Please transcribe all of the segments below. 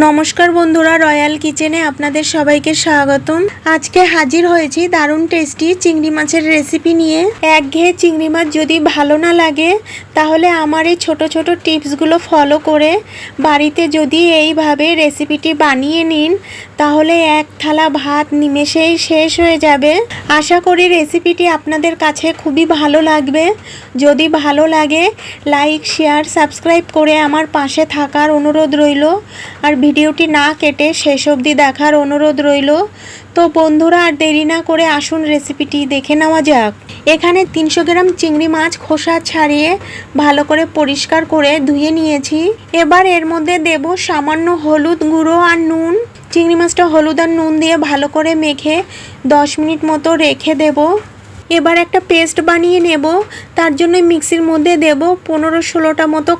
নমস্কার বন্ধুরা, রয়্যাল কিচেনে আপনাদের সবাইকে স্বাগতম। আজকে হাজির হয়েছি দারুণ টেস্টি চিংড়ি মাছের রেসিপি নিয়ে। একঘেয়ে চিংড়ি মাছ যদি ভালো না লাগে তাহলে আমার এই ছোট ছোট টিপসগুলো ফলো করে বাড়িতে যদি এইভাবে রেসিপিটি বানিয়ে নিন তাহলে এক থালা ভাত নিমেষেই শেষ হয়ে যাবে। আশা করি রেসিপিটি আপনাদের কাছে খুবই ভালো লাগবে। যদি ভালো লাগে লাইক, শেয়ার, সাবস্ক্রাইব করে আমার পাশে থাকার অনুরোধ রইল, আর ভিডিওটি না কেটে শেষ অবধি দেখার অনুরোধ রইল। তো বন্ধুরা, আর দেরি না করে আসুন রেসিপিটি দেখে নেওয়া যাক। এখানে 300 গ্রাম চিংড়ি মাছ খোসা ছাড়িয়ে ভালো করে পরিষ্কার করে ধুয়ে নিয়েছি। এবার এর মধ্যে দেব সামান্য হলুদ গুঁড়ো আর নুন। চিংড়ি মাছটা হলুদ আর নুন দিয়ে ভালো করে মেখে 10 মিনিট মতো রেখে দেব। এবার একটা পেস্ট বানিয়ে নেব। তার জন্য মিক্সির মধ্যে দেব 15-16টা মতো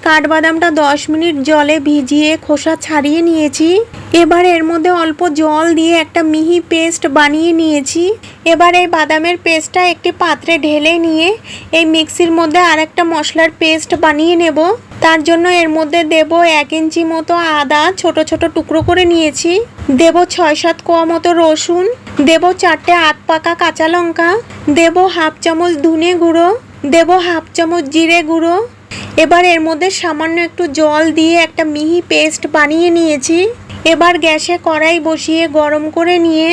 কাঠবাদামটা 10 মিনিট জলে ভিজিয়ে খোসা ছাড়িয়ে নিয়েছি। এবার এর মধ্যে অল্প জল দিয়ে একটা মিহি পেস্ট বানিয়ে নিয়েছি। এবার এই বাদামের পেস্টটা একটি পাত্রে ঢেলে নিয়ে এই মিক্সির মধ্যে আরেকটা মশলার পেস্ট বানিয়ে নেব। তার জন্য এর মধ্যে দেব 1 ইঞ্চি মতো আদা ছোট ছোট টুকরো করে নিয়েছি, দেব 6-7 কোয়া মতো রসুন, দেব 4টে আধ পাকা কাঁচা লঙ্কা, দেব হাফ চামচ ধনে গুঁড়ো, দেব হাফ চামচ জিরে গুঁড়ো। এবার এর মধ্যে সামান্য একটু জল দিয়ে একটা মিহি পেস্ট বানিয়ে নিয়েছি। এবার গ্যাসে কড়াই বসিয়ে গরম করে নিয়ে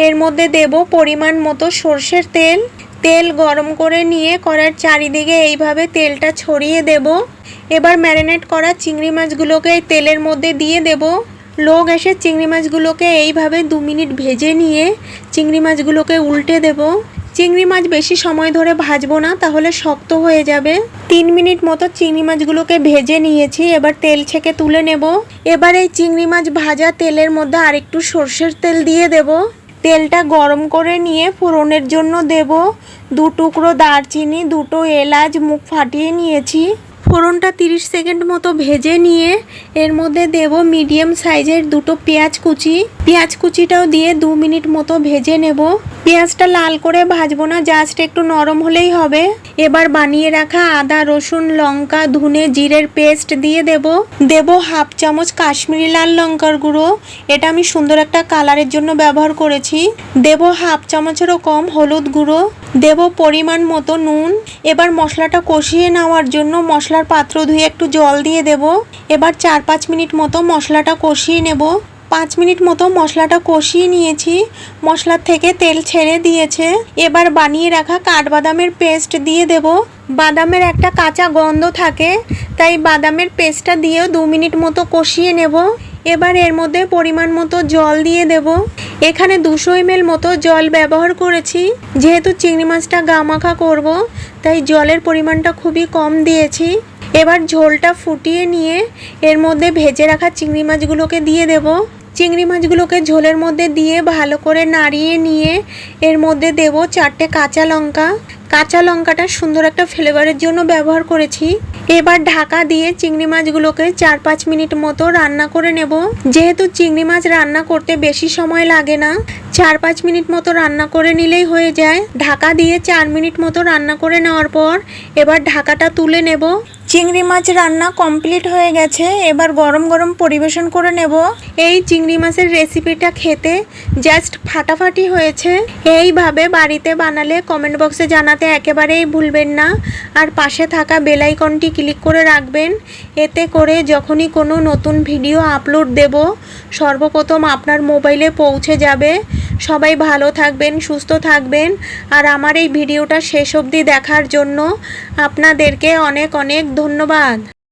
এর মধ্যে দেব পরিমাণ মতো সর্ষের তেল গরম করে নিয়ে কড়াইয়ের চারিদিকে এইভাবে তেলটা ছড়িয়ে দেব। এবার ম্যারিনেট করা চিংড়ি মাছগুলোকে এই তেলের মধ্যে দিয়ে দেব। লো গ্যাসে চিংড়ি মাছগুলোকে এইভাবে 2 মিনিট ভেজে নিয়ে চিংড়ি মাছগুলোকে উল্টে দেব। চিংড়ি মাছ বেশি সময় ধরে ভাজবো না, তাহলে শক্ত হয়ে যাবে। 3 মিনিট মতো চিংড়ি মাছগুলোকে ভেজে নিয়েছি। এবার তেল ছেঁকে তুলে নেব। এবার এই চিংড়ি মাছ ভাজা তেলের মধ্যে আরেকটু সর্ষের তেল দিয়ে দেব। তেলটা গরম করে নিয়ে ফোড়নের জন্য দেব 2 টুকরো দারচিনি, 2টো এলাচ মুখ ফাটিয়ে নিয়েছি। ফোড়নটা 30 সেকেন্ড মতো ভেজে নিয়ে এর মধ্যে দেব মিডিয়াম সাইজের 2টো পেঁয়াজ কুচিটাও দিয়ে 2 মিনিট মতো ভেজে নেব। পেঁয়াজটা লাল করে ভাজবো না, জাস্ট একটু নরম হলেই হবে। এবার বানিয়ে রাখা আদা, রসুন, লঙ্কা, ধনে, জিরের পেস্ট দিয়ে দেব হাফ চামচ কাশ্মীরি লাল লঙ্কার গুঁড়ো। এটা আমি সুন্দর একটা কালারের জন্য ব্যবহার করেছি। দেব হাফ চামচেরও কম হলুদ গুঁড়ো, দেব পরিমাণ মতো নুন। এবার মশলাটা কষিয়ে নেওয়ার জন্য মশলার পাত্র ধুয়ে একটু জল দিয়ে দেব। এবার 4-5 মিনিট মতো মশলাটা কষিয়ে নেব। 5 মিনিট মতো মশলাটা কষিয়ে নিয়েছি। মশলার থেকে তেল ছেড়ে দিয়েছে। এবার বানিয়ে রাখা কাঠবাদামের পেস্ট দিয়ে দেব। বাদামের একটা কাঁচা গন্ধ থাকে, তাই বাদামের পেস্টটা দিয়েও 2 মিনিট মতো কষিয়ে নেব। এবার এর মধ্যে পরিমাণ মতো জল দিয়ে দেব। এখানে 200 ml মতো জল ব্যবহার করেছি। যেহেতু চিংড়ি মাছটা গামাখা করব, তাই জলের পরিমাণটা খুবই কম দিয়েছি। এবার ঝোলটা ফুটিয়ে নিয়ে এর মধ্যে ভেজে রাখা চিংড়ি মাছগুলোকে দিয়ে দেব। চিংড়ি মাছগুলোকে ঝোলের মধ্যে দিয়ে ভালো করে নাড়িয়ে নিয়ে এর মধ্যে দেব 4টে কাঁচা লঙ্কাটা সুন্দর একটা ফ্লেভারের জন্য ব্যবহার করেছি। এবার ঢাকা দিয়ে চিংড়ি মাছগুলোকে 4-5 মিনিট মতো রান্না করে নেব। যেহেতু চিংড়ি মাছ রান্না করতে বেশি সময় লাগে না, 4-5 মিনিট মতো রান্না করে নিলেই হয়ে যায়। ঢাকা দিয়ে 4 মিনিট মতো রান্না করে নেওয়ার পর এবার ঢাকাটা তুলে নেব। চিংড়ি মাছ রান্না কমপ্লিট হয়ে গেছে। এবার গরম গরম পরিবেশন করে নেব। এই চিংড়ি মাছের রেসিপিটা খেতে জাস্ট ফাটাফাটি হয়েছে। এইভাবে বাড়িতে বানালে কমেন্ট বক্সে জানাতে একেবারেই ভুলবেন না। আর পাশে থাকা বেল আইকনটি ক্লিক করে রাখবেন। এতে করে যখনই কোনো নতুন ভিডিও আপলোড দেব সর্বপ্রথম আপনার মোবাইলে পৌঁছে যাবে। সবাই ভালো থাকবেন, সুস্থ থাকবেন। আর আমার এই ভিডিওটা শেষ অবধি দেখার জন্য আপনাদেরকে অনেক অনেক ধন্যবাদ।